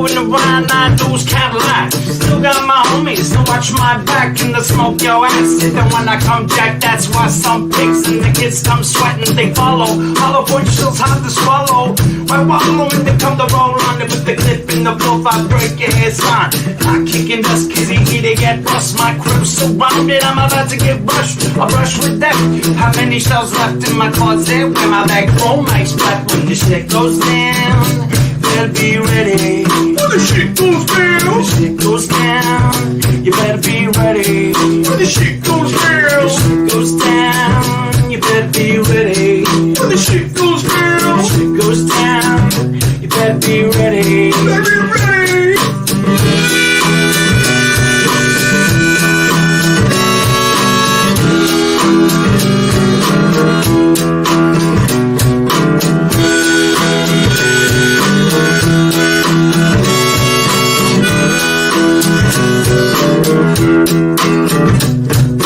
moving around, I lose Cadillac. Still got my homies to watch my back and to smoke your ass. And when I come jack, that's why some pigs and the kids come sweating, they follow. Hollow point shill's hard to swallow. Why wallow when they come to roll on it with the clip in the floor, I break your head sign. I'm kicking dust, kizzy, to get bust. My crib's surrounded, I'm about to get brushed. I brush with death. How many shells left in my closet? Where my back roll mics flat when the shit goes down. Better be ready. When the shit goes down. When the shit goes down. You better be ready. When the shit goes down. When the shit goes down. You better be ready. When the shit goes down. When the shit goes down. You better be ready. Better be ready.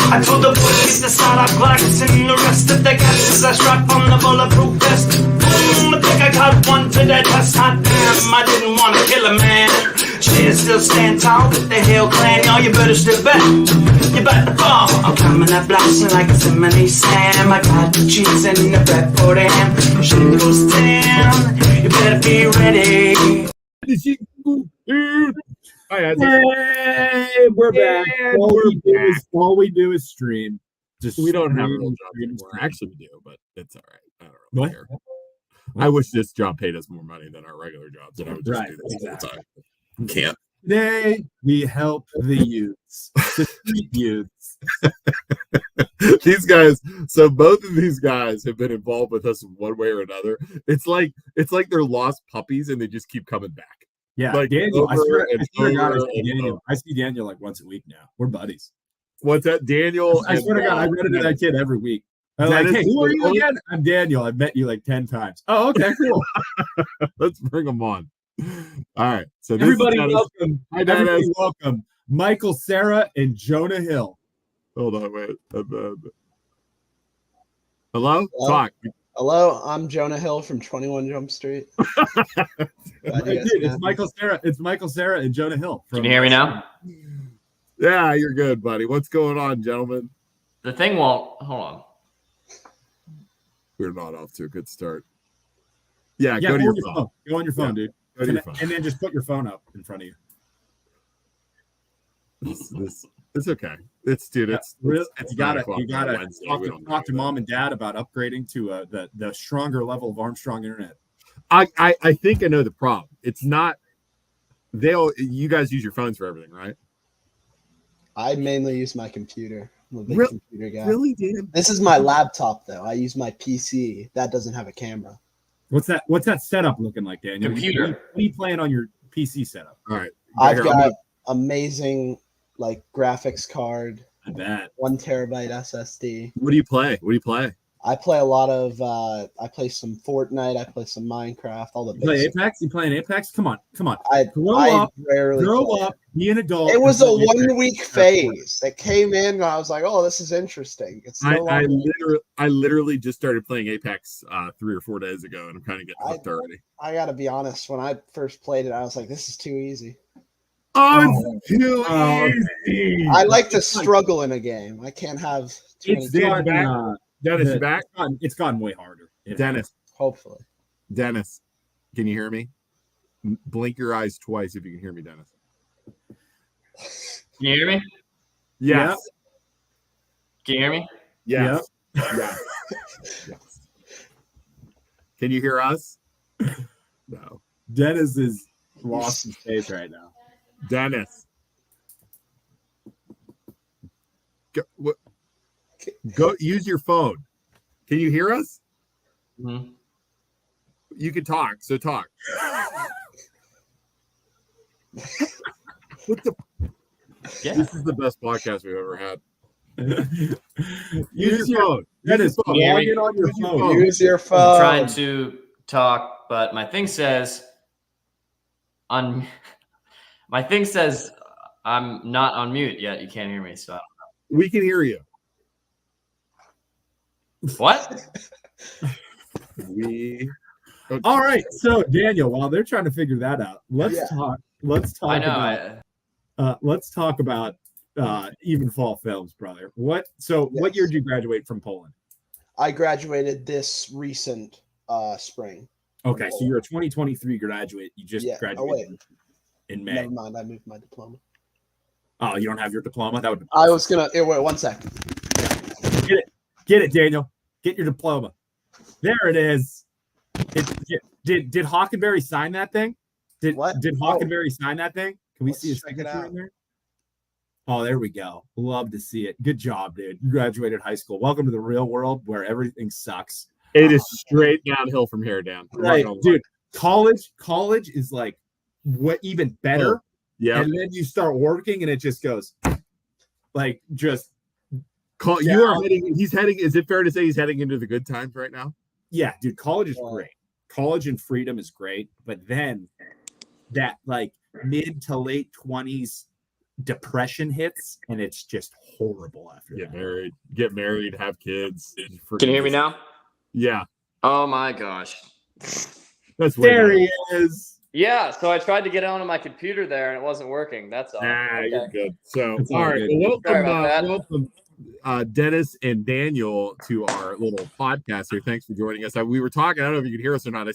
I told the boys to start up glass and the rest of the gases I strap on the bulletproof vest. Boom, I think I got one to the test. Hot damn, I didn't want to kill a man. Shit, still stand tall with the Hill Clan. Y'all, you better step back. You better fall. I'm coming up blasting like a Simony Sam. I got the cheese and the bread for them. Shit goes down. You better be ready. Hey, we're back. All we do is stream. Just we don't have a real job anymore. Actually, we do, but it's all right. I don't really care. I wish this job paid us more money than our regular jobs, and I would just do this all the time. Can't. Today we help the youths, the street youths. These guys. So both of these guys have been involved with us in one way or another. It's like they're lost puppies, and they just keep coming back. Yeah, like Daniel. I swear to God, I see Daniel like once a week now. We're buddies. What's that, Daniel? I swear to God, I run into that kid every week. I'm like, hey, who are you again? I'm Daniel. I've met you like 10 times. Oh, okay, cool. Let's bring them on. All right. So everybody welcome. Hi, everybody welcome Michael, Sarah, and Jonah Hill. Hold on, wait. Hello? Talk. Hello, I'm Jonah Hill from 21 Jump Street. It's Michael, Sarah. It's Michael, Sarah, and Jonah Hill. Can you hear me now? Yeah, you're good, buddy. What's going on, gentlemen? The thing won't. Hold on. We're not off to a good start. Yeah, go to your phone. Go on your phone, dude. Go to your phone. And then just put your phone up in front of you. This it's okay. It's you gotta talk to mom and dad about upgrading to the stronger level of Armstrong Internet. I think I know the problem. It's not you guys use your phones for everything, right? I mainly use my computer. I'm a big computer guy. Really, Dan? This is my laptop though. I use my PC. That doesn't have a camera. What's that setup looking like, Daniel? Computer. What are you playing on your PC setup? All right. I've got amazing graphics card. I bet. 1 terabyte SSD. What do you play? I play a lot of I play some Fortnite, I play some Minecraft, all the play Apex? You playing Apex? Come on. I grow up, be an adult. It was a 1 week phase that came in and I was like, oh, this is interesting. It's I literally just started playing Apex 3 or 4 days ago, and I'm kind of getting hooked already. I gotta be honest, when I first played it, I was like, this is too easy. It's too easy. I like to struggle in a game. I can't have too many. Dennis, you back? It's gotten way harder. Dennis. Hopefully. Dennis, can you hear me? Blink your eyes twice if you can hear me, Dennis. Can you hear me? Yes. Can you hear me? Yes. Yes. Yes. Can you hear us? No. Dennis is lost in space right now. Dennis. Go use your phone. Can you hear us? Mm-hmm. You can talk, so talk. What the? Yeah. This is the best podcast we've ever had. Use your phone. Use your phone. I'm trying to talk, but my thing says I'm not on mute yet. You can't hear me, so we can hear you. What? We All right, so Daniel, while they're trying to figure that out, let's Yeah. talk. Let's talk I know. about. Let's talk about Even Fall Films, brother. What Yes. year did you graduate from Poland? I graduated this recent spring. Okay, so you're a 2023 graduate. You just Yeah. graduated in May. Never mind. I moved my diploma. Oh, you don't have your diploma? That would I was gonna. Wait, 1 second. get it, Daniel. Get your diploma. There it is. Did Hockenberry sign that thing? Did Hockenberry sign that thing? Can we Let's see his check it signature out. in there? Oh, there we go. Love to see it. Good job, dude. You graduated high school. Welcome to the real world where everything sucks. It is straight downhill from here, Dan. I'm not Right, gonna lie. dude. College is like what even better. Yeah. And then you start working and it just goes like just You are heading. He's heading. Is it fair to say he's heading into the good times right now? yeah, dude. College is Yeah. great. College and freedom is great, but then that like mid to late 20s depression hits and it's just horrible after Get that. married, have kids. Can you hear me now? Yeah, Oh my gosh. that's way There better. he is. Yeah, so I tried to get onto my computer there and it wasn't working. That's all. You're good. So, It's all all right. good. Well, Sorry about that. welcome, Dennis and Daniel to our little podcast here. Thanks for joining us. We were talking. I don't know if you could hear us or not. I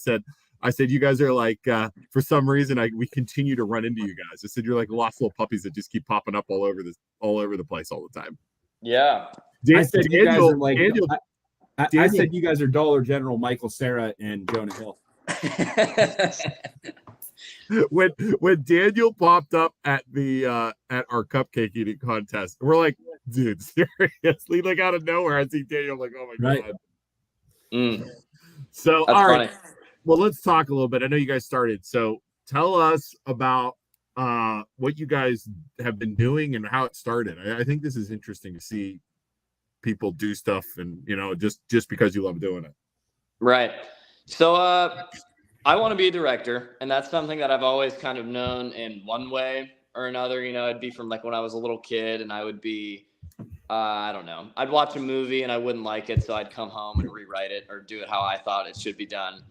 said you guys are like for some reason we continue to run into you guys. I said you're like lost little puppies that just keep popping up all over the place all the time. Yeah. I said you guys are like Daniel, I said you guys are Dollar General, Michael Cera, and Jonah Hill. when Daniel popped up at the at our cupcake eating contest, we're like, dude, seriously, like out of nowhere, I see Daniel, like, oh my Right. god. Mm, So, that's all right, funny. well, let's talk a little bit. I know you guys started, so tell us about what you guys have been doing and how it started. I think this is interesting to see people do stuff, and just because you love doing it. Right. So I want to be a director, and that's something that I've always kind of known in one way or another. It'd be from like when I was a little kid, and I would be, I don't know, I'd watch a movie and I wouldn't like it, so I'd come home and rewrite it or do it how I thought it should be done.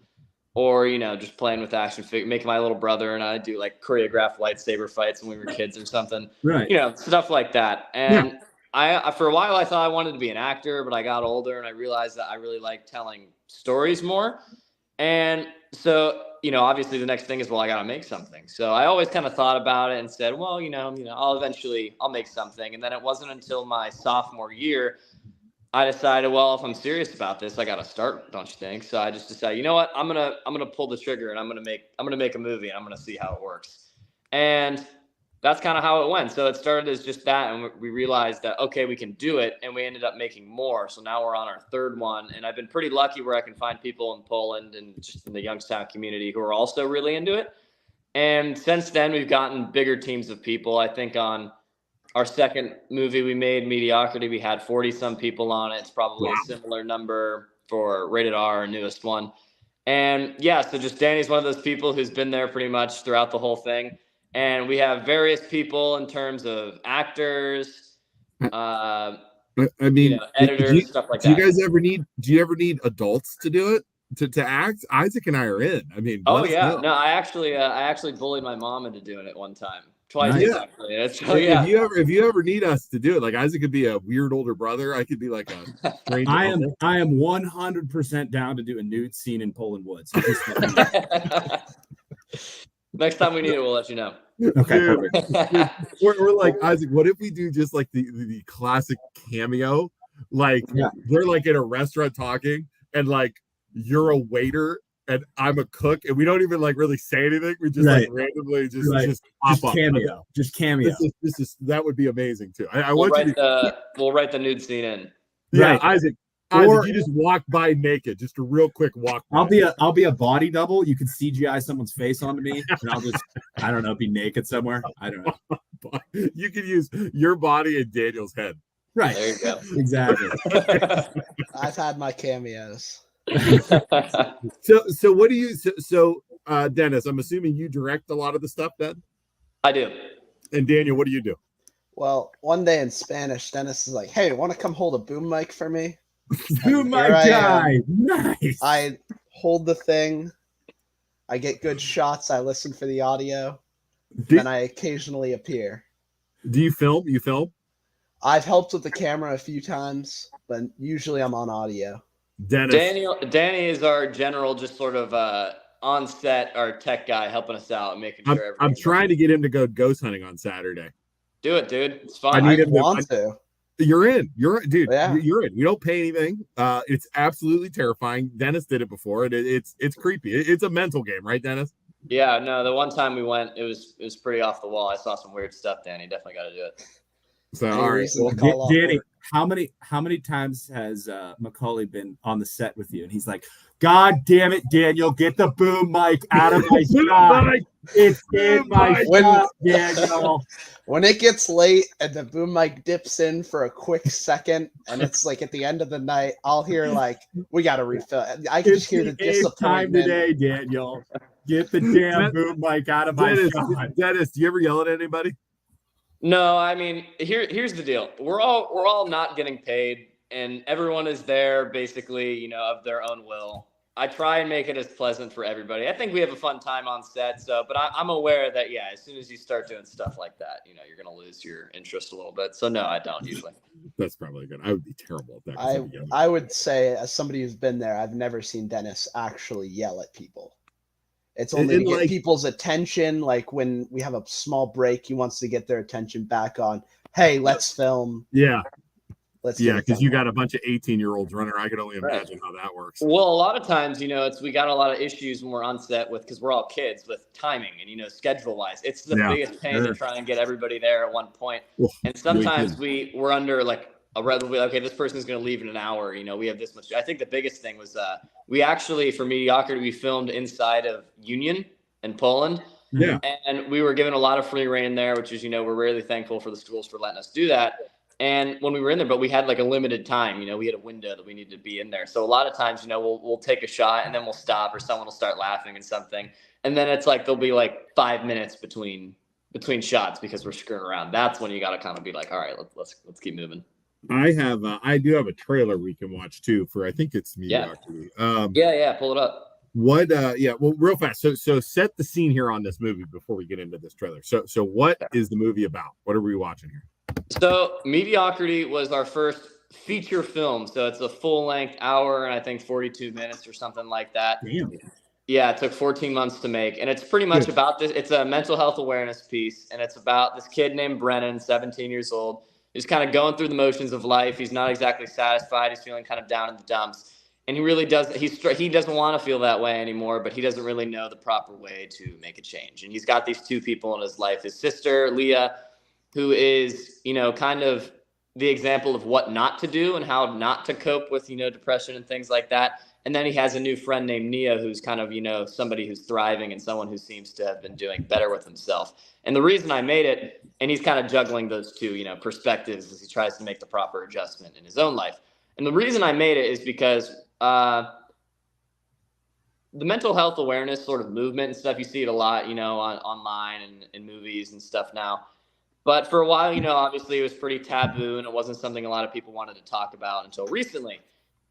Or, just playing with action figures, making my little brother and I do like choreographed lightsaber fights when we were kids or something. Right. Stuff like that. And I for a while I thought I wanted to be an actor, but I got older and I realized that I really like telling stories more. And so, obviously the next thing is, well, I got to make something. So I always kind of thought about it and said, well, I'll make something. And then it wasn't until my sophomore year I decided, well, if I'm serious about this, I got to start, don't you think? So I just decided, you know what, I'm going to pull the trigger and I'm going to make a movie and I'm going to see how it works. And that's kind of how it went. So it started as just that. And we realized that, okay, we can do it. And we ended up making more. So now we're on our third one. And I've been pretty lucky where I can find people in Poland and just in the Youngstown community who are also really into it. And since then, we've gotten bigger teams of people. I think on our second movie we made, Mediocrity, we had 40-some people on it. It's probably a similar number for Rated R, our newest one. And yeah, so just Danny's one of those people who's been there pretty much throughout the whole thing. And we have various people in terms of actors, I mean, editors, stuff like that. Do you ever need adults to do it? To act? Isaac and I are in. I mean, oh yeah, no, I actually bullied my mom into doing it one time, twice actually. If you ever need us to do it, like Isaac could be a weird older brother, I could be like a stranger. I am 100% down to do a nude scene in Poland Woods. Next time we need it, we'll let you know. Okay, Dude, perfect. we're like, Isaac, what if we do just like the classic cameo? Like they're like in a restaurant talking, and like you're a waiter and I'm a cook, and we don't even like really say anything. We just like randomly just pop up. Cameo. Just cameo. This is that would be amazing too. We'll write the nude scene in. Yeah, Right. Isaac, you just walk by naked, just a real quick walk by. I'll be a body double. You can CGI someone's face onto me, and I'll just I don't know, be naked somewhere. I don't know. You can use your body and Daniel's head. Right. There you go. Exactly. I've had my cameos. So what do you Dennis, I'm assuming you direct a lot of the stuff then? I do. And Daniel, what do you do? Well, one day in Spanish, Dennis is like, "Hey, want to come hold a boom mic for me?" You my Here I guy. Nice. I hold the thing, I get good shots. I listen for the audio. Then I occasionally appear. Do you film? You film? I've helped with the camera a few times, but usually I'm on audio. Dennis. Danny is our general, just sort of on set, our tech guy, helping us out and making sure. I'm trying to get him to go ghost hunting on Saturday. Do it, dude. It's fun. I need him to. You're in. Dude. Yeah. You're in. We don't pay anything. It's absolutely terrifying. Dennis did it before. It's creepy. It's a mental game, right, Dennis? Yeah. No, the one time we went, it was pretty off the wall. I saw some weird stuff, Danny. Definitely got to do it. So all right, well, Danny, how many times has Macaulay been on the set with you? And he's like, "God damn it, Daniel, get the boom mic out of my shot. It's in my shot, Daniel." When it gets late and the boom mic dips in for a quick second, and it's like at the end of the night, I'll hear like, "We got to refill." I can just hear the disappointment. Time today, Daniel. Get the damn boom mic out of my shot. Dennis, do you ever yell at anybody? No, I mean, here's the deal. We're all not getting paid, and everyone is there basically, of their own will. I try and make it as pleasant for everybody. I think we have a fun time on set. So, but I'm aware that, yeah, as soon as you start doing stuff like that, you're going to lose your interest a little bit. So no, I don't usually. That's probably good. I would be terrible at that. I would say, as somebody who's been there, I've never seen Dennis actually yell at people. It's only to get people's attention. Like when we have a small break, he wants to get their attention back on, hey, let's film. Yeah. Because you got a bunch of 18-year-olds running. I could only imagine how that works. Well, a lot of times, we got a lot of issues when we're on set because we're all kids with timing and, schedule-wise. It's the biggest pain to try and get everybody there at one point. And sometimes we're under like a red. Okay, this person's going to leave in an hour. We have this much. I think the biggest thing was we actually, for Mediocrity, we filmed inside of Union in Poland. Yeah. And we were given a lot of free reign there, which is, we're really thankful for the schools for letting us do that. And when we were in there, but we had like a limited time, we had a window that we needed to be in there. So a lot of times, we'll take a shot and then we'll stop, or someone will start laughing and something. And then it's like, there'll be like 5 minutes between shots because we're screwing around. That's when you got to kind of be like, all right, let's keep moving. I do have a trailer we can watch too for, I think it's Mediocrity. Yeah. Pull it up. Well, real fast. So set the scene here on this movie before we get into this trailer. So what is the movie about? What are we watching here? So Mediocrity was our first feature film. So it's a full-length hour and I think 42 minutes or something like that. Damn. Yeah, it took 14 months to make. And it's pretty much about this. It's a mental health awareness piece. And it's about this kid named Brennan, 17 years old. He's kind of going through the motions of life. He's not exactly satisfied. He's feeling kind of down in the dumps. And he really doesn't. He doesn't want to feel that way anymore, but he doesn't really know the proper way to make a change. And he's got these two people in his life. His sister, Leah, who is, kind of the example of what not to do and how not to cope with, depression and things like that. And then he has a new friend named Nia, who's kind of, somebody who's thriving and someone who seems to have been doing better with himself. And the reason I made it, and he's kind of juggling those two, perspectives as he tries to make the proper adjustment in his own life. And the reason I made it is because the mental health awareness sort of movement and stuff, you see it a lot, online and in movies and stuff now. But for a while, obviously it was pretty taboo and it wasn't something a lot of people wanted to talk about until recently.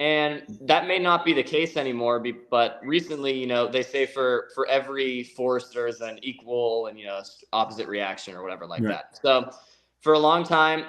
And that may not be the case anymore, but recently, they say for every force, there's an equal and, opposite reaction or whatever like that. So for a long time,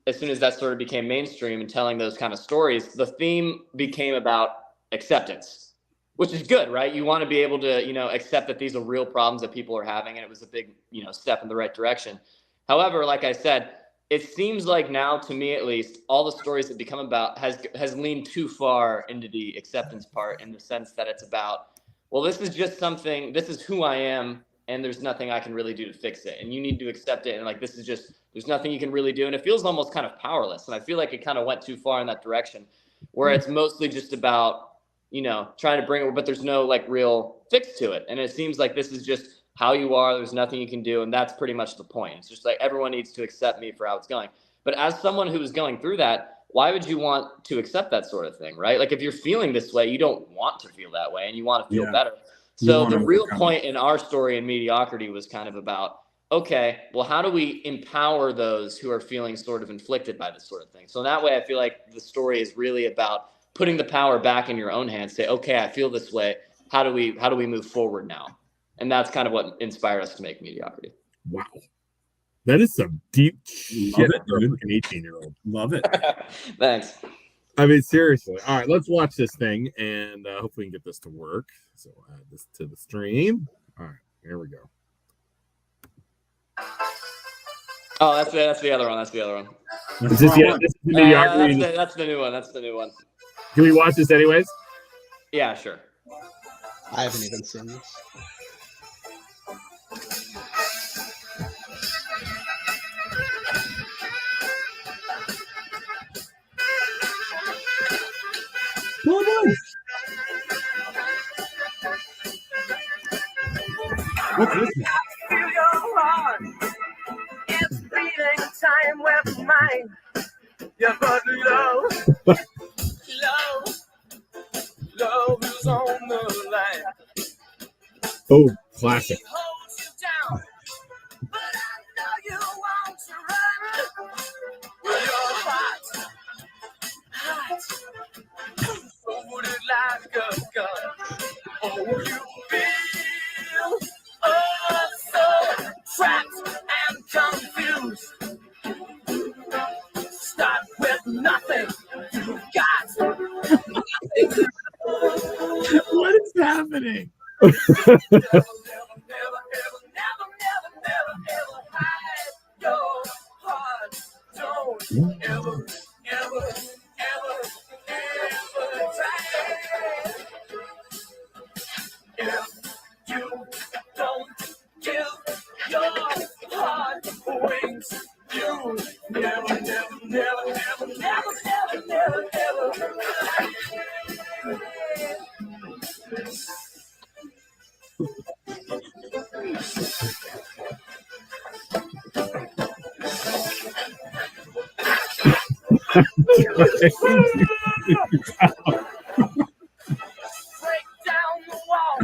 as soon as that sort of became mainstream and telling those kind of stories, the theme became about acceptance, which is good, right? You want to be able to, accept that these are real problems that people are having. And it was a big, step in the right direction. However, like I said, it seems like now, to me at least, all the stories that become about has leaned too far into the acceptance part, in the sense that it's about, well, this is just something, this is who I am, and there's nothing I can really do to fix it. And you need to accept it. And like, this is just, there's nothing you can really do. And it feels almost kind of powerless. And I feel like it kind of went too far in that direction, where it's mostly just about, trying to bring it, but there's no like real fix to it. And it seems like this is just how you are. There's nothing you can do. And that's pretty much the point. It's just like, everyone needs to accept me for how it's going. But as someone who is going through that, why would you want to accept that sort of thing, right? Like if you're feeling this way, you don't want to feel that way and you want to feel better. So the real point in our story in Mediocrity was kind of about, okay, well, how do we empower those who are feeling sort of inflicted by this sort of thing? So in that way, I feel like the story is really about putting the power back in your own hands. Say, okay, I feel this way. how do we move forward now? And that's kind of what inspired us to make Mediocrity. Wow. That is some deep shit for an 18-year-old. Love it. Thanks. I mean, seriously. All right, let's watch this thing, and hopefully we can get this to work. So we'll add this to the stream. All right, here we go. Oh, that's the other one. That's the other one. Is this the Mediocrity? That's the new one. That's the new one. Can we watch this anyways? Yeah, sure. I haven't even seen this. Well done. What's this one? Feel your heart. It's beating time with mine. Yeah, but love is on the line. Oh, classic. It holds you down, but I know you want to run. Well, you're hot, loaded like a gun. Oh, you feel so trapped and confused. Start with nothing. You got nothing. What is happening? Never hide your heart. Don't ever try. If you don't give your heart wings, you never break down the wall.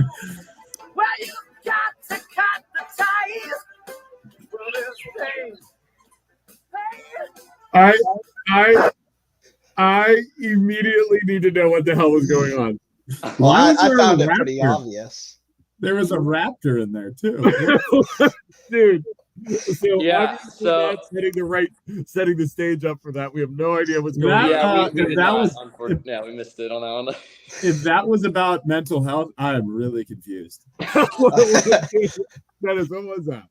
Well, you got to cut the ties. Well, it's pain. I immediately need to know what the hell was going on. Well, Why was I there a found it pretty raptor? obvious. There was a raptor in there too. Dude. So Yeah, obviously so- that's setting the stage up for that. We have no idea what's going on. Yeah, we if did that not, was- yeah, we missed it on that one. If that was about mental health, I am really confused. Dennis, what was that?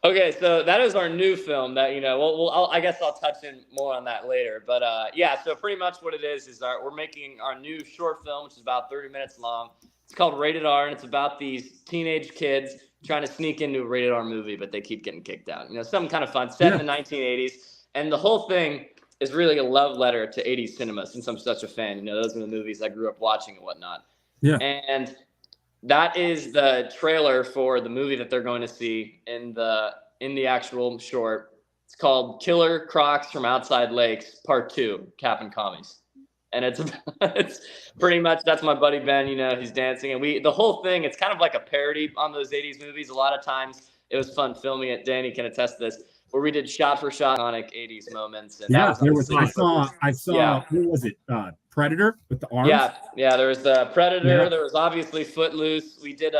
Okay, so that is our new film that, you know, I guess I'll touch in more on that later. But yeah, so pretty much what it is we're making our new short film, which is about 30 minutes long. It's called Rated R, and it's about these teenage kids trying to sneak into a rated R movie, but they keep getting kicked out. You know, something kind of fun, set in the 1980s. And the whole thing is really a love letter to 80s cinema, since I'm such a fan. You know, those are the movies I grew up watching and whatnot. Yeah. And that is the trailer for the movie that they're going to see in the actual short. It's called Killer Crocs from Outside Lakes Part 2, Cap'n Commies. And it's pretty much, that's my buddy Ben, you know, he's dancing. And the whole thing, it's kind of like a parody on those 80s movies. A lot of times it was fun filming it. Danny can attest to this, where we did shot for shot iconic 80s moments. And Yeah, that was I saw. Yeah. Who was it? Predator with the arms. Yeah, there was the Predator. Yeah. There was obviously Footloose. We did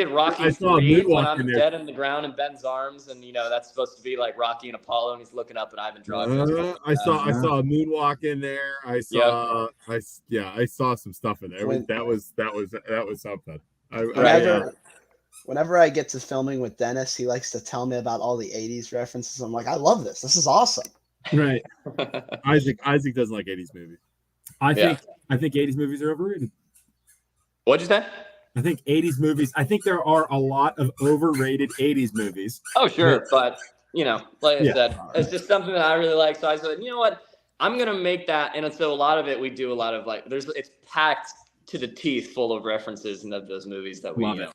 Rocky I saw a 3 moonwalk when I'm in there. dead in the ground in Ben's arms, and you know that's supposed to be like Rocky and Apollo, and he's looking up at Ivan Drago. I saw a moonwalk in there. I saw some stuff in there. That was something. Whenever I get to filming with Dennis, he likes to tell me about all the 80s references. I'm like, I love this. This is awesome. Right. Isaac doesn't like 80s movies. I think 80s movies are overrated. What'd you say? I think 80s movies. I think there are a lot of overrated 80s movies. Oh, sure. But, you know, like I Yeah. said, it's just something that I really like. So I said, you know what? I'm going to make that. And so a lot of it, we do a lot of like, it's packed to the teeth full of references and of those movies that we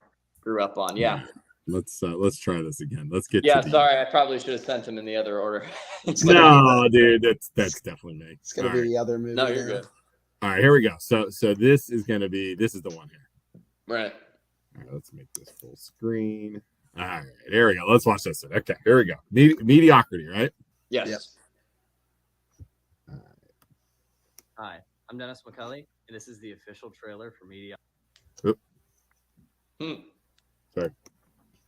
grew up on. Yeah. Let's try this again. Let's get Sorry. I probably should have sent them in the other order. No, dude, that's definitely me. It's going to be the other movie. No, you're good. All right, here we go. So this is the one here. Right. All right, let's make this full screen. All right, here we go. Let's watch this. Okay, here we go. Mediocrity, right? Yes. Yep. Hi, I'm Dennis McCulley, and this is the official trailer for Mediocrity. Sorry.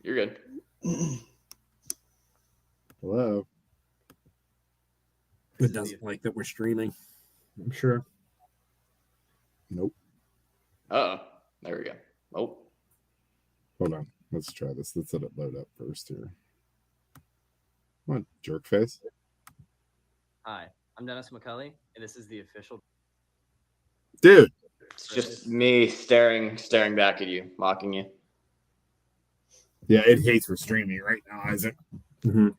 You're good. Hello. It doesn't like that we're streaming. I'm sure. Nope. Oh, there we go. Oh, Hold on. Let's try this. Let's let it load up first here. Come on, jerk face. Hi, I'm Dennis McCulley, and this is the official. Dude. it's just me staring back at you, mocking you. Yeah, it hates we're streaming right now, Isaac. Mm-hmm.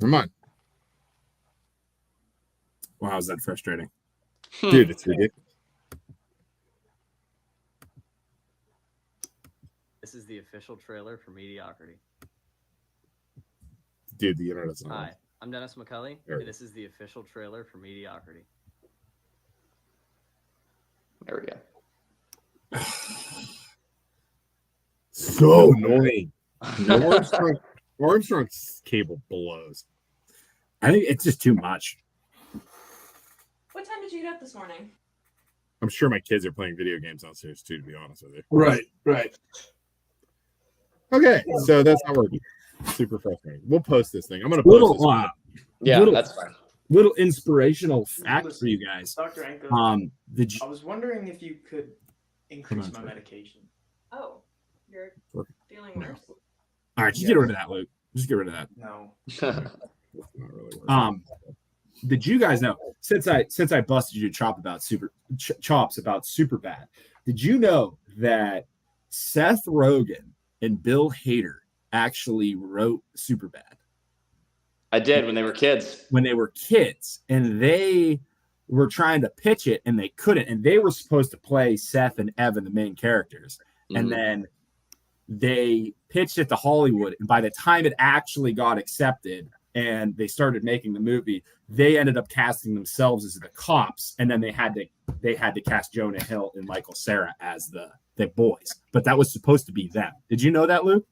Come on. Wow, is that frustrating? Dude, it's ridiculous. This is the official trailer for Mediocrity. Dude, the internet's not. Hi, I'm Dennis McCulley, There we and this is the official trailer for Mediocrity. There we go. So annoying. Armstrong's cable blows. I think it's just too much. What time did you get up this morning? I'm sure my kids are playing video games downstairs too, to be honest with you. Right. Okay, so that's not working. Super frustrating. We'll post this thing. I'm gonna post this. Yeah, Little- that's fine. Little inspirational fact for you guys. Dr. Anko, Did you? I was wondering if you could increase my medication. Oh, you're feeling worse? All right, just get rid of that, Luke. Just get rid of that. No. Not really working. Did you guys know since I busted you chops about Superbad? Did you know that Seth Rogen and Bill Hader actually wrote Superbad I did when they were kids. when they were kids, and they were trying to pitch it and they couldn't, and they were supposed to play Seth and Evan, the main characters, and then they pitched it to Hollywood, and by the time it actually got accepted and they started making the movie, they ended up casting themselves as the cops, and then they had to cast Jonah Hill and Michael Cera as the boys, but that was supposed to be them. Did you know that, Luke?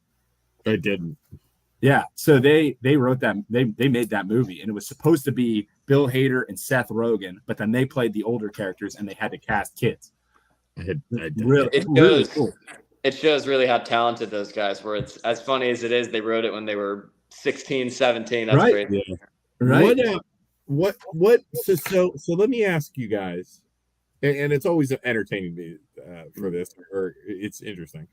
I didn't. Yeah, so they wrote that, they made that movie, and it was supposed to be Bill Hader and Seth Rogen, but then they played the older characters and they had to cast kids. I didn't. Really, It really shows, cool. it shows really how talented those guys were. It's as funny as it is. They wrote it when they were 16, 17. That's Right. great. Yeah. Right? What so let me ask you guys, and it's always entertaining me for this, or it's interesting.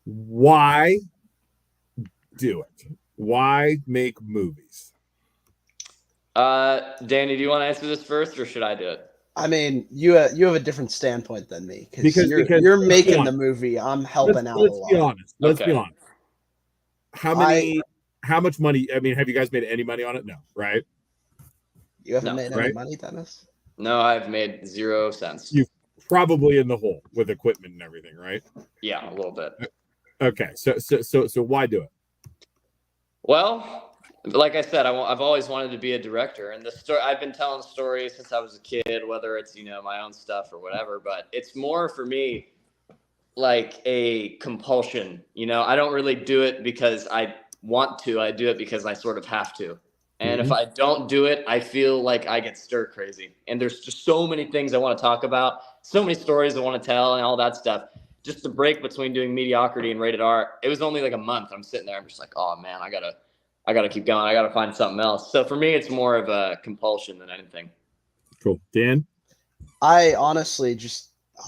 Why do it? Why make movies? Danny, do you want to answer this first, or should I do it? I mean, you have a different standpoint than me Because you're let's making be the honest. movie. I'm helping out a Let's lot. be honest. Let's be Okay. honest. How much money? I mean, have you guys made any money on it? No, right? You haven't No, made any right? money, Dennis? No, I've made 0 cents. You- Probably in the hole with equipment and everything, right? Yeah, a little bit. Okay, so why do it? Well, like I said, I've always wanted to be a director, and the story I've been telling stories since I was a kid, whether it's my own stuff or whatever. But it's more for me like a compulsion. I don't really do it because I want to. I do it because I sort of have to. And if I don't do it, I feel like I get stir crazy. And there's just so many things I want to talk about, so many stories I want to tell, and all that stuff. Just the break between doing Mediocrity and Rated R, it was only like a month. I'm sitting there, I'm just like, oh man, I gotta keep going. I gotta find something else. So for me, it's more of a compulsion than anything. Cool, Dan. I honestly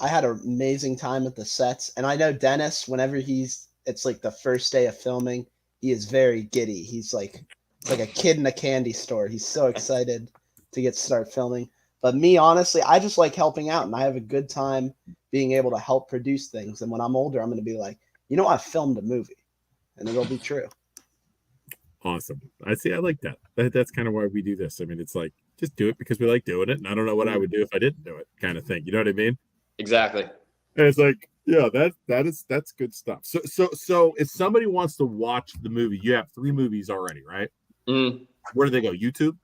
I had an amazing time at the sets, and I know Dennis. Whenever it's like the first day of filming, he is very giddy. He's like a kid in a candy store. He's so excited to start filming. But me, honestly, I just like helping out, and I have a good time being able to help produce things. And when I'm older, I'm going to be like, I filmed a movie, and it'll be true. Awesome. I like that. That's kind of why we do this. I mean, it's like, just do it because we like doing it. And I don't know what I would do if I didn't do it, kind of thing. You know what I mean? Exactly. And it's like, yeah, that's good stuff. So if somebody wants to watch the movie, you have 3 movies already, right? Where do they go? YouTube?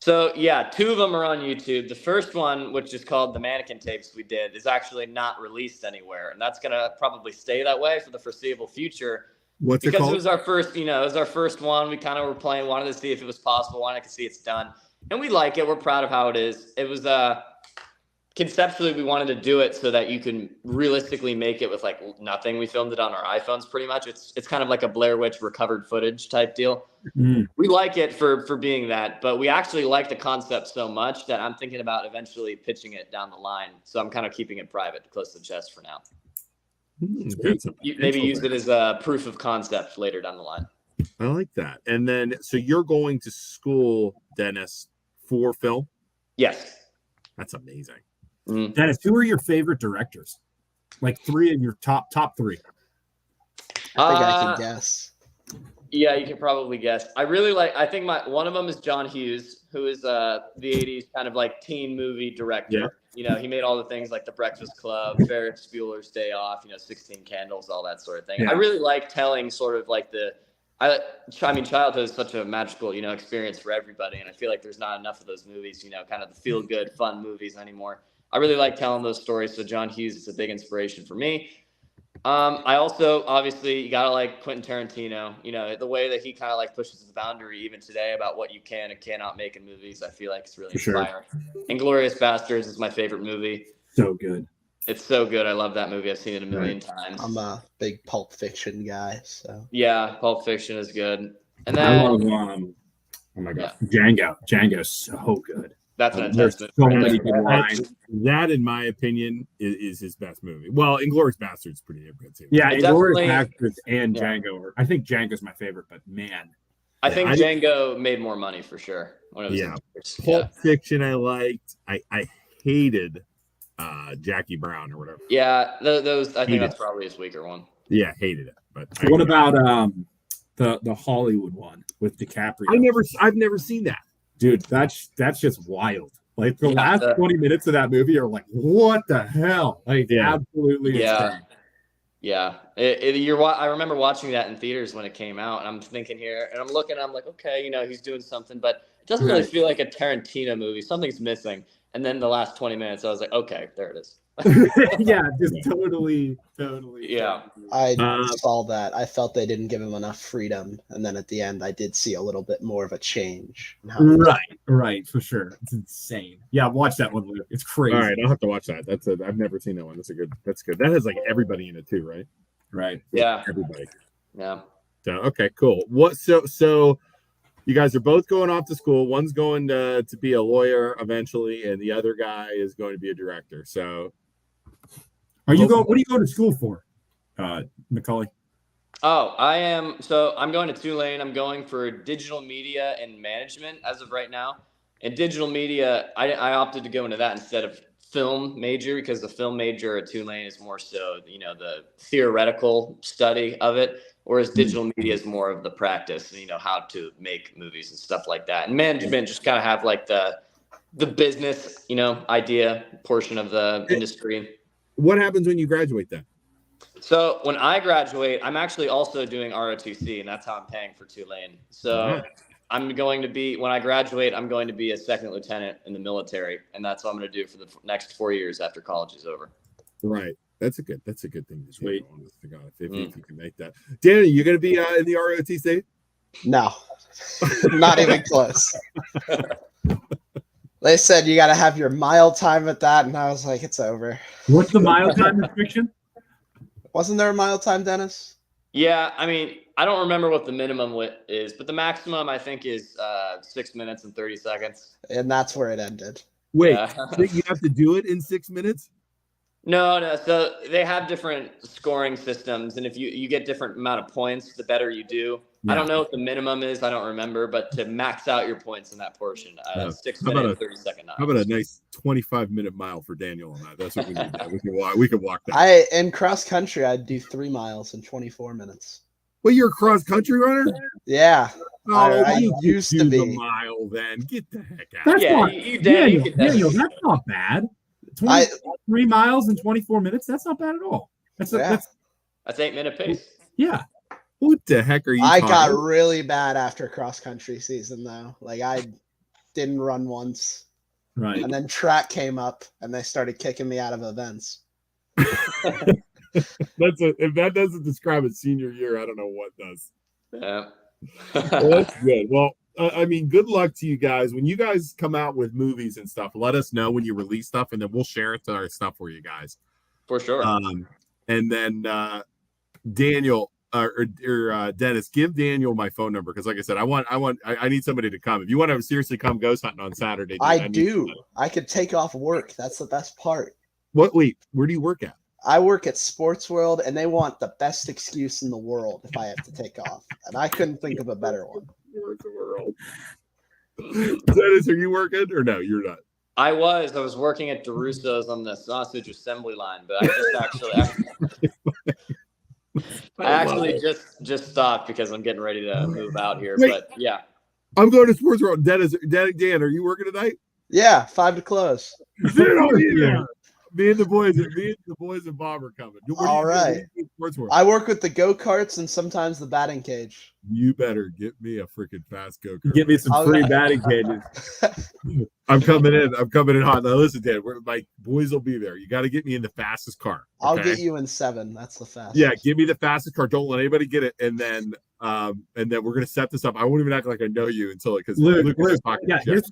So yeah, 2 of them are on YouTube. The first one, which is called The Mannequin Tapes we did, is actually not released anywhere. And that's going to probably stay that way for the foreseeable future. What's it Because called? it was our first, it was our first one. We kind of were playing, wanted to see if it was possible, wanted to see it's done. And we like it. We're proud of how it is. It was conceptually we wanted to do it so that you can realistically make it with like nothing. We filmed it on our iPhones pretty much. It's kind of like a Blair Witch recovered footage type deal. We like it for being that, but we actually like the concept so much that I'm thinking about eventually pitching it down the line. So I'm kind of keeping it private, close to the chest for now. Maybe use it as a proof of concept later down the line. I like that. And then, so you're going to school, Dennis, for film? Yes. That's amazing. Dennis, who are your favorite directors? Like 3 of your top 3. I think I can guess. Yeah, you can probably guess. I really like. I think one of them is John Hughes, who is the '80s kind of like teen movie director. Yeah. You know, he made all the things like The Breakfast Club, Ferris Bueller's Day Off, 16 Candles, all that sort of thing. Yeah. I really like telling sort of like I mean, childhood is such a magical, experience for everybody. And I feel like there's not enough of those movies, kind of the feel good, fun movies anymore. I really like telling those stories. So John Hughes is a big inspiration for me. I also, obviously, you got to like Quentin Tarantino, the way that he kind of like pushes the boundary even today about what you can and cannot make in movies. I feel like it's really inspiring. Inglourious Basterds is my favorite movie. So good. It's so good. I love that movie. I've seen it a million times. I'm a big Pulp Fiction guy, so yeah, Pulp Fiction is good. And then I love oh my god, Django. Django's so good. That's an There's intense so movie. many good lines. That, in my opinion, is his best movie. Well, Inglourious Basterds pretty good too. Yeah, Definitely- Inglourious Basterds and Django. I think Django's my favorite, but man, I think Django made more money for sure. When it was in theaters. Pulp Fiction I liked. I hated Jackie Brown or whatever. Yeah, those I think Hated that's probably his weaker one. Yeah, hated it. But what about the Hollywood one with DiCaprio? I've never seen that. Dude, that's just wild. Like the last 20 minutes of that movie are like, what the hell? Like, absolutely. Yeah. Yeah. I remember watching that in theaters when it came out, and I'm thinking here, and I'm looking, I'm like, okay, he's doing something, but it doesn't really feel like a Tarantino movie. Something's missing. And then the last 20 minutes, I was like, okay, there it is. Yeah, just totally. Yeah. I saw that. I felt they didn't give him enough freedom, and then at the end, I did see a little bit more of a change. Right, for sure. It's insane. Yeah, watch that one, Luke. It's crazy. All right, I'll have to watch that. I've never seen that one. That's good. That has like everybody in it too, right? Right. Yeah. Everybody. Yeah. So okay, cool. So you guys are both going off to school. One's going to be a lawyer eventually, and the other guy is going to be a director. So, what are you going to school for, Macaulay? Oh, I am. So I'm going to Tulane. I'm going for digital media and management as of right now. In digital media, I opted to go into that instead of film major because the film major at Tulane is more so, the theoretical study of it. Whereas digital media is more of the practice, how to make movies and stuff like that. And management just kind of have like the business, idea portion of the industry. What happens when you graduate then? So when I graduate, I'm actually also doing ROTC, and that's how I'm paying for Tulane. So when I graduate, I'm going to be a second lieutenant in the military, and that's what I'm going to do for the next 4 years after college is over. Right. That's a good thing to do. If you can make that. Danny, you going to be in the ROTC? No, not even close. They said you got to have your mile time at that, and I was like, it's over. What's the mile time restriction? Wasn't there a mile time, Dennis? Yeah, I mean, I don't remember what the minimum is, but the maximum I think is 6 minutes and 30 seconds. And that's where it ended. Wait, you have to do it in 6 minutes? No. So they have different scoring systems, and if you get different amount of points, the better you do. Yeah. I don't know what the minimum is. I don't remember, but to max out your points in that portion, 6 minute and 30 second. How about a nice 25-minute mile for Daniel and I? That's what we need. We can walk that. In cross country, I'd do 3 miles in 24 minutes. Well, you're a cross country runner? Yeah. Oh, I used to be. The mile then. Get the heck out. That's Daniel, that's not bad. 3 miles in 24 minutes. That's not bad at all. That's 8-minute pace. Yeah. What the heck are you? I got really bad after cross country season though. Like I didn't run once. Right. And then track came up and they started kicking me out of events. If that doesn't describe a senior year, I don't know what does. Yeah. Well, that's good. Well, I mean, good luck to you guys. When you guys come out with movies and stuff, let us know when you release stuff, and then we'll share it to our stuff for you guys. For sure. And then Daniel or Dennis, give Daniel my phone number because, like I said, I need somebody to come. If you want to seriously come ghost hunting on Saturday, dude, I do. I could take off work. That's the best part. What? Wait, where do you work at? I work at Sports World, and they want the best excuse in the world if I have to take off, and I couldn't think of a better one. Dennis, are you working or no? You're not. I was working at DeRusso's on the sausage assembly line, but I actually just stopped because I'm getting ready to move out here. Wait. But yeah, I'm going to Sports World. Dan, are you working tonight? Yeah, 5 to close. Me and the boys and Bob are coming. All right. I work with the go-karts and sometimes the batting cage. You better get me a freaking fast go-kart. Get me some free batting cages. I'm coming in hot. Now listen, Dan, my boys will be there. You got to get me in the fastest car. Okay? I'll get you in 7. That's the fastest. Yeah, give me the fastest car. Don't let anybody get it. And then we're gonna set this up. I won't even act like I know you until because Luke here's what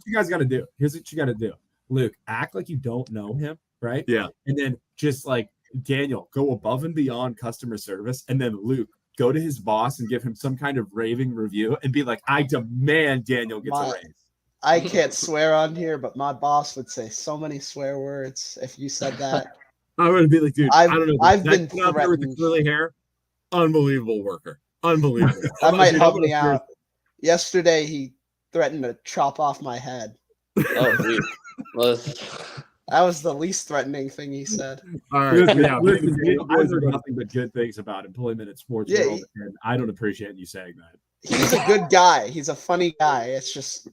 you guys got to do. Here's what you got to do. Luke, act like you don't know him. Right? Yeah. And then just like Daniel, go above and beyond customer service. And then Luke, go to his boss and give him some kind of raving review and be like, I demand Daniel gets a raise. I can't swear on here, but my boss would say so many swear words if you said that. I'm going to be like, dude, I don't know. I've been threatened with the curly hair. Unbelievable worker. Unbelievable. That might help me out. Yesterday, he threatened to chop off my head. Oh, dude. That was the least threatening thing he said. All right. Listen, I've heard nothing but good things about employment at Sports World, and I don't appreciate you saying that. He's a good guy. He's a funny guy. It's just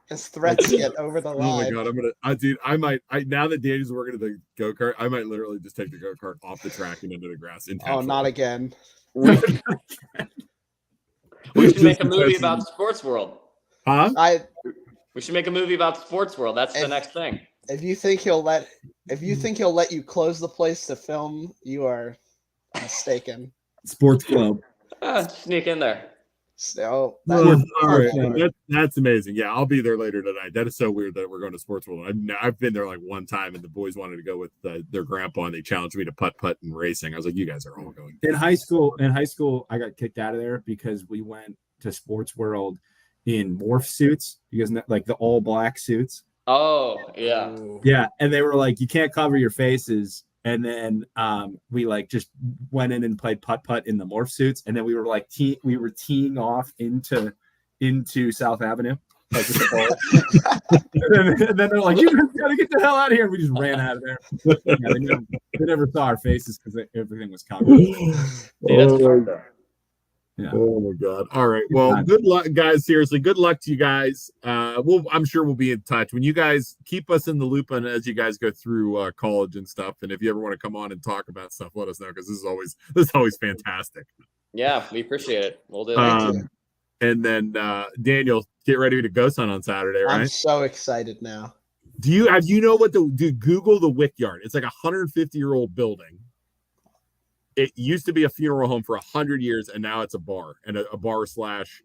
his threats get over the line. Oh my god, now that Danny's working at the go-kart, I might literally just take the go-kart off the track and into the grass. Oh, not again. We should make a movie about Sports World. Huh? We should make a movie about Sports World. That's the next thing. If you think he'll let you close the place to film, you are mistaken. Sports Club. Sneak in there. So all right, that's amazing. Yeah, I'll be there later tonight. That is so weird that we're going to Sports World. I've been there like one time, and the boys wanted to go with their grandpa, and they challenged me to putt and racing. I was like, you guys are all going. In high school, I got kicked out of there because we went to Sports World in morph suits. You guys know, like the all black suits. Oh, yeah. Yeah. And they were like, you can't cover your faces. And then we like just went in and played putt in the morph suits. And then we were like, teeing off into South Avenue. Like, and then they're like, you gotta get the hell out of here. And we just ran out of there. Yeah, they never saw our faces because everything was covered. Yeah. Oh my god. All right. Well, good luck, guys. Seriously, good luck to you guys. I'm sure we'll be in touch. When you guys keep us in the loop on as you guys go through college and stuff. And if you ever want to come on and talk about stuff, let us know because this is always fantastic. Yeah, we appreciate it. We'll do it. And then Daniel, get ready to ghost hunt on Saturday, right? I'm so excited now. Google the Wick Yard. It's like a 150-year-old building. It used to be a funeral home for 100 years, and now it's a bar and a bar slash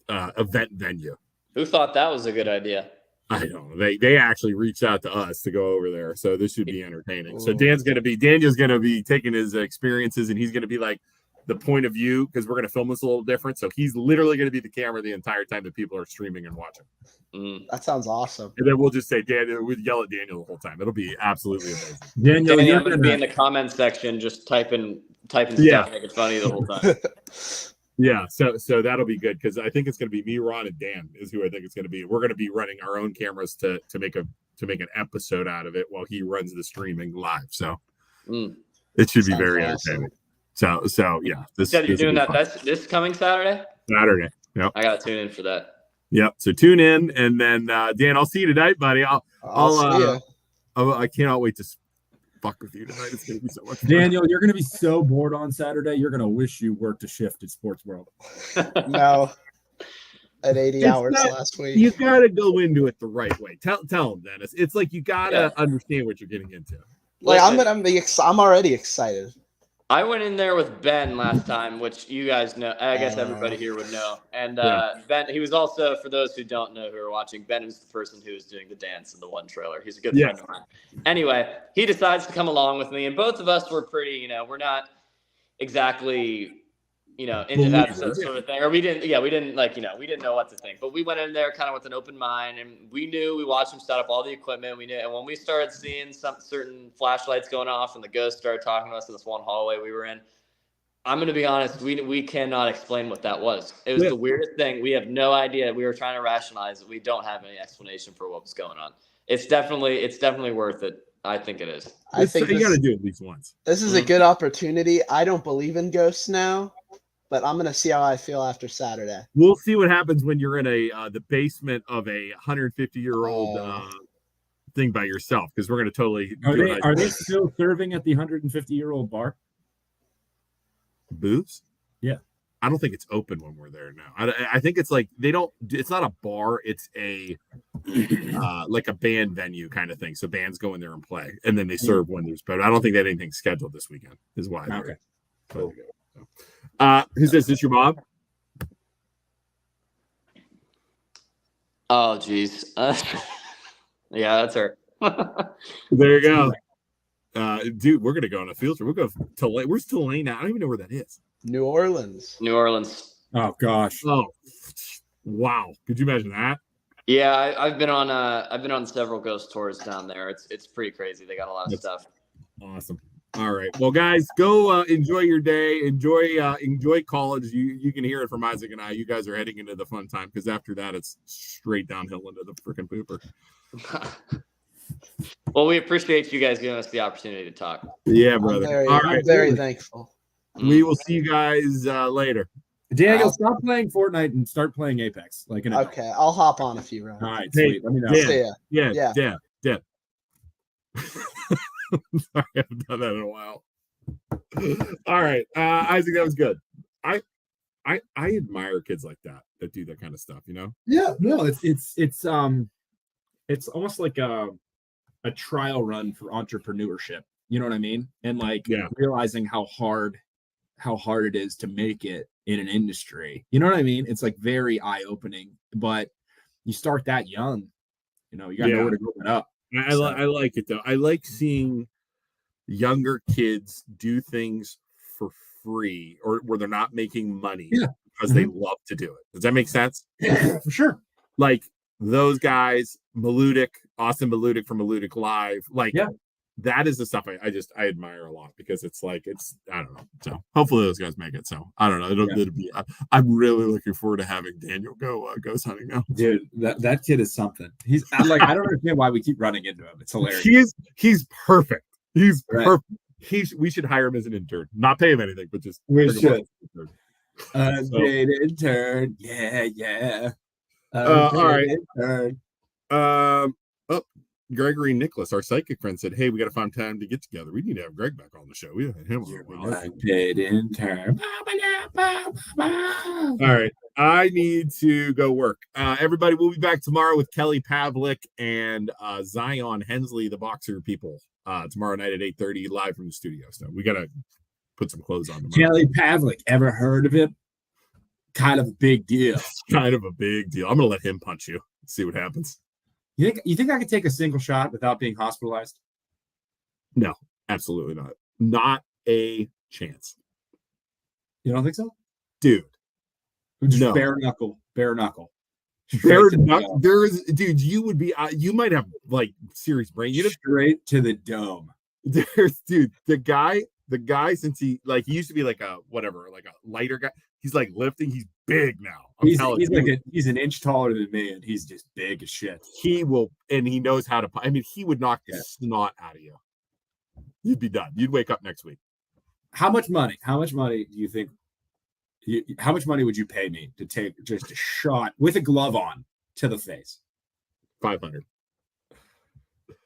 event venue. Who thought that was a good idea? I don't know. They actually reached out to us to go over there, so this should be entertaining. So Daniel's gonna be taking his experiences, and he's gonna be like the point of view because we're gonna film this a little different. So he's literally gonna be the camera the entire time that people are streaming and watching. That sounds awesome. And then we'll just say we'll yell at Daniel the whole time. It'll be absolutely amazing. Daniel, you're gonna be in the comment section just typing stuff, making fun of you the whole time. Yeah, so that'll be good because I think it's going to be me, Ron, and Dan is who I think it's going to be. We're going to be running our own cameras to make an episode out of it while he runs the streaming live. So it should be very entertaining. So yeah, you said you're doing that. That's this coming Saturday. Saturday. Yep. I gotta tune in for that. Yep. So tune in, and then Dan, I'll see you tonight, buddy. I'll see you. I cannot wait to fuck with you tonight. It's gonna be so much fun. Daniel, you're gonna be so bored on Saturday. You're gonna wish you worked a shift at Sports World. No, at 80 hours last week. You gotta go into it the right way. Tell him, Dennis. It's like you gotta understand what you're getting into. Like I'm already excited. I went in there with Ben last time, which you guys know. I guess everybody here would know. And Ben, he was also, for those who don't know who are watching, Ben was the person who was doing the dance in the one trailer. He's a good friend of mine. Anyway, he decides to come along with me, and both of us were pretty, we're not exactly, into that sort of thing. Or we didn't know what to think. But we went in there kind of with an open mind, and we watched him set up all the equipment. We knew, and when we started seeing some certain flashlights going off and the ghost started talking to us in this one hallway we were in, I'm going to be honest, we cannot explain what that was. It was the weirdest thing. We have no idea. We were trying to rationalize it. We don't have any explanation for what was going on. It's definitely worth it. I think it is. I think you got to do it at least once. This is a good opportunity. I don't believe in ghosts now, but I'm gonna see how I feel after Saturday. We'll see what happens when you're in the basement of a 150-year-old thing by yourself, because we're gonna totally. Are they still serving at the 150-year-old bar? Booths? Yeah. I don't think it's open when we're there now. I think it's like they don't. It's not a bar. It's a like a band venue kind of thing. So bands go in there and play, and then they serve when there's. But I don't think they had anything scheduled this weekend. Is why. Okay. Cool. Who says this? Your mom? Oh, geez. Yeah, that's her. There you go. Dude, we're gonna go on a field trip. We'll go to Tulane. Where's Tulane now? I don't even know where that is. New Orleans. Oh gosh. Oh, wow. Could you imagine that? Yeah, I've been on several ghost tours down there. It's pretty crazy. They got a lot of stuff. Awesome. All right. Well, guys, go enjoy your day. Enjoy college. You can hear it from Isaac and I. You guys are heading into the fun time, because after that, it's straight downhill into the freaking pooper. Well, we appreciate you guys giving us the opportunity to talk. Yeah, brother. I'm very thankful. We will see you guys later. Daniel, stop playing Fortnite and start playing Apex. Okay, I'll hop on a few rounds. All right, sweet. Let me know. See ya. Yeah. Sorry, I haven't done that in a while. All right, Isaac, that was good. I admire kids like that do that kind of stuff. Yeah, no, it's almost like a trial run for entrepreneurship. You know what I mean? And realizing how hard it is to make it in an industry. You know what I mean? It's like very eye-opening, but you start that young. You gotta know where to go it up. I like it though. I like seeing younger kids do things for free or where they're not making money because they love to do it. Does that make sense? Yeah, for sure. Like those guys, Austin Maludik from Maludik Live, that is the stuff I admire a lot, because it's I don't know. So hopefully those guys make it. So I don't know. It'll be. I'm really looking forward to having Daniel go ghost hunting now. Dude, that kid is something. I don't understand why we keep running into him. It's hilarious. He's perfect. He's perfect. We should hire him as an intern. Not pay him anything, but just we should. Unpaid intern. Yeah. All right. Intern. Gregory Nicholas, our psychic friend, said, "Hey, we got to find time to get together. We need to have Greg back on the show. We haven't had him on a while." Unpaid intern. All right, I need to go work. Everybody, we'll be back tomorrow with Kelly Pavlik and Zion Hensley, the boxer people, tomorrow night at 8:30, live from the studio. So we got to put some clothes on tomorrow. Kelly Pavlik, ever heard of him? Kind of a big deal. Kind of a big deal. I'm gonna let him punch you. See what happens. You think I could take a single shot without being hospitalized? No, absolutely not. Not a chance. You don't think so? Dude. Just no. Bare knuckle. Dude, you would be you might have serious brain. You'd have straight to the dome. Dude, the guy, since he used to be like a lighter guy. He's lifting. He's big now. He's an inch taller than me, and he's just big as shit. He will, and he knows how to. I mean, he would knock the snot out of you. You'd be done. You'd wake up next week. How much money do you think? How much money would you pay me to take just a shot with a glove on to the face? 500.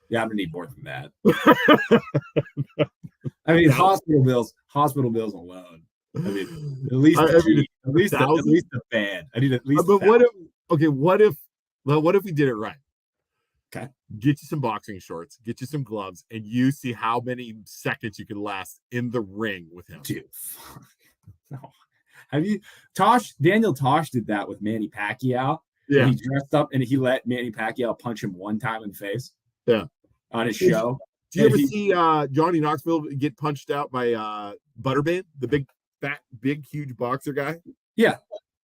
Yeah, I'm gonna need more than that. I mean, hospital bills alone. I mean, at least the band. I need at least. But what if we did it right? Okay. Get you some boxing shorts, get you some gloves, and you see how many seconds you can last in the ring with him. Dude, fuck. No. Have you Daniel Tosh did that with Manny Pacquiao. Yeah. He dressed up and he let Manny Pacquiao punch him one time in the face. Yeah. On his show. Do you ever see Johnny Knoxville get punched out by Butterbane, the big, huge boxer guy? Yeah.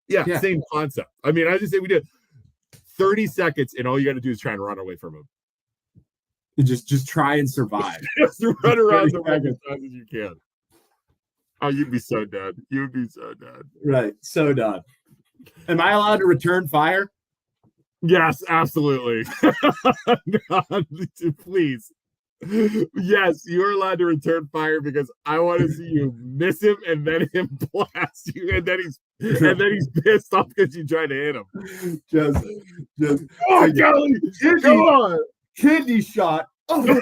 Yeah, same concept. I mean, I just say we did 30 seconds, and all you got to do is try and run away from him. Just try and survive. Just run around the ring as fast as you can. Oh, you'd be so dead. You'd be so dead. Right. So done. Am I allowed to return fire? Yes, absolutely. God, please. Yes, you're allowed to return fire because I want to see you miss him and then him blast you, and then he's pissed off because you tried to hit him. Just oh golly, come on, kidney shot. Oh,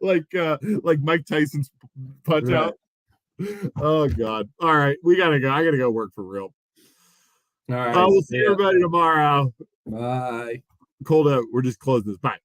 like Mike Tyson's punch out. Oh God! All right, we gotta go. I gotta go work for real. All right. We'll see everybody tomorrow. Bye. Cold out. We're just closing this. Bye.